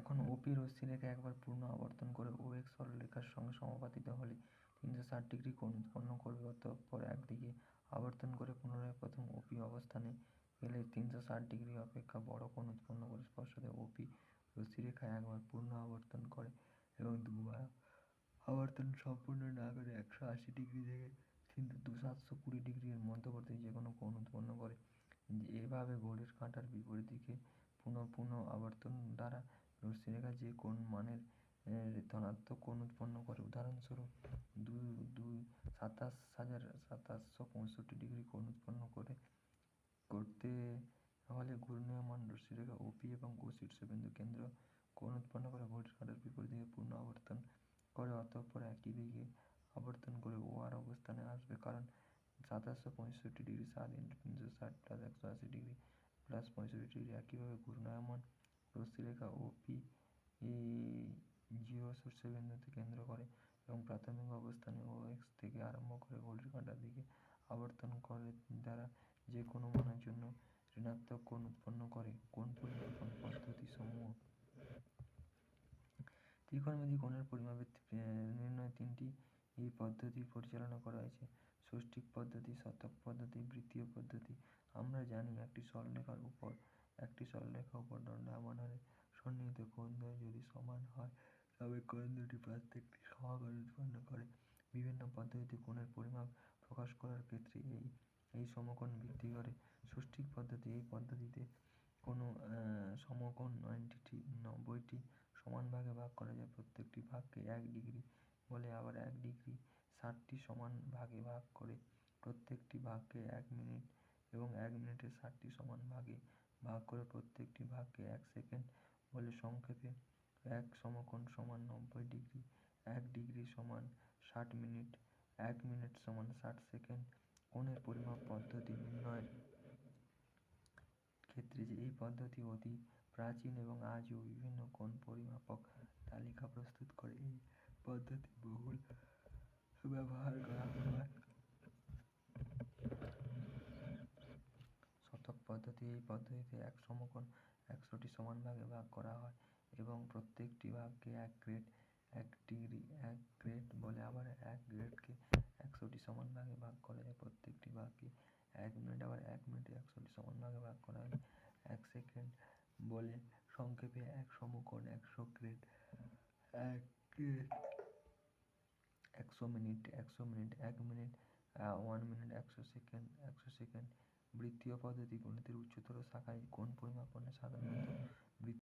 এখন ওপি রশ্মিরেখা একবার পূর্ণ আবর্তন করে ওএক্স সরলরেখার সঙ্গে সমাপতিত হলে 360 ডিগ্রি কোণ উৎপন্ন করবে। অতঃপর একদিকে আবর্তন করে পুনরায় প্রথম ওপি অবস্থানে এলে 360 ডিগ্রি অপেক্ষা বড় কোণ উৎপন্ন করে। স্পষ্টতই ওপি রশ্মিরেখা একবার পূর্ণ আবর্তন করে এবং দুবার আবর্তন সম্পূর্ণ না করে 180 ডিগ্রি থেকে 720 ডিগ্রি এর মধ্যবর্তী যে কোনো কোণ উৎপন্ন করে। এভাবে ঘড়ির কাঁটার বিপরীত দিকে পুনঃ পুনঃ আবর্তন দ্বারা রশ্মিরেখা যে কোণ মানের ধনাত্মক কোণ উৎপন্ন করে। উদাহরণস্বরূপ 27,765 ডিগ্রি কোণ উৎপন্ন করতে হলে ঘূর্ণায়মান রশ্মিরেখা ওপি এবং ও শীর্ষবিন্দু কেন্দ্র কোণ উৎপন্ন করে ঘড়ির কাঁটার বিপরীত দিকে পূর্ণ আবর্তন করে। অতঃপর একই দিকে আবর্তন করে ও আর অবস্থানে আসবে, কারণ 2765 degree 7 × 360 plus 180 degree plus 65 degree. একইভাবে ঘূর্ণায়মান রশ্মিরেখা ওপি জিও শীর্ষবিন্দুতে কেন্দ্র করে এবং প্রাথমিক অবস্থানে ও এক্স থেকে আরম্ভ করে ঘড়ির কাঁটার দিকে আবর্তন করে দ্বারা যে কোনো মানের জন্য ঋণাত্মক কোণ উৎপন্ন করে। কোণ পরিমাপন পদ্ধতি সমূহ। ত্রিকোণমিতি কোণের পরিমাপের নির্ণয় তিনটি এই পদ্ধতি পরিচালনা করা হয়েছে: ষষ্ঠিক পদ্ধতি, শতক পদ্ধতি, বৃত্তীয় পদ্ধতি। আমরা জানি একটি সরলরেখার উপর দণ্ডায়মান হলে সন্নিহিত কোণদ্বয় যদি সমান হয় তবে কোণ দুটি প্রত্যেকটি সমকোণ উৎপন্ন করে। বিভিন্ন পদ্ধতিতে কোণের পরিমাপ প্রকাশ করার ক্ষেত্রে এই সমকোণ ভিত্তি করে। ষষ্ঠিক পদ্ধতি। এই পদ্ধতিতে কোনো সমকোণ 90টি সমান ভাগে ভাগ করা যায়। প্রত্যেকটি ভাগকে 1 ডিগ্রি বলে। আবার 1 ডিগ্রি 60টি সমান ভাগে ভাগ করে প্রত্যেকটি ভাগকে 1 মিনিট এবং 1 মিনিটে 60টি সমান ভাগে ভাগ করে প্রত্যেকটি ভাগকে 1 সেকেন্ড বলে। সংক্ষেপে 1 সমকোণ সমান 90 ডিগ্রি, 1 ডিগ্রি সমান 60 মিনিট, 1 মিনিট সমান 60 সেকেন্ড। কোণের পরিমাপ পদ্ধতি নির্ণয়ের ক্ষেত্রে এই পদ্ধতি অতি প্রাচীন এবং আজও বিভিন্ন কোণ পরিমাপক তালিকা প্রস্তুত করে এই পদ্ধতি বহুল ব্যবহার করা হয়। শতক পদ্ধতি। এই পদ্ধতিতে এক সমকোণ 100টি সমান ভাগে ভাগ করা হয় এবং প্রত্যেকটি ভাগকে 1 গ্রেড বলে। আবার 1 গ্রেডকে 100টি সমান ভাগে ভাগ করা যায়। প্রত্যেকটি ভাগকে 1 মিনিট, আবার 1 মিনিটে 100টি সমান ভাগে ভাগ করা হয় 1 সেকেন্ড বলে। সংক্ষেপে 1 সমকোণ 100 grade, 1 grade 100 minute, 1 minute 1 minute, 100 second. বৃত্তীয় পদ্ধতি। গণিতের উচ্চতর শাখায় কোণ পরিমাপনে সাধারণত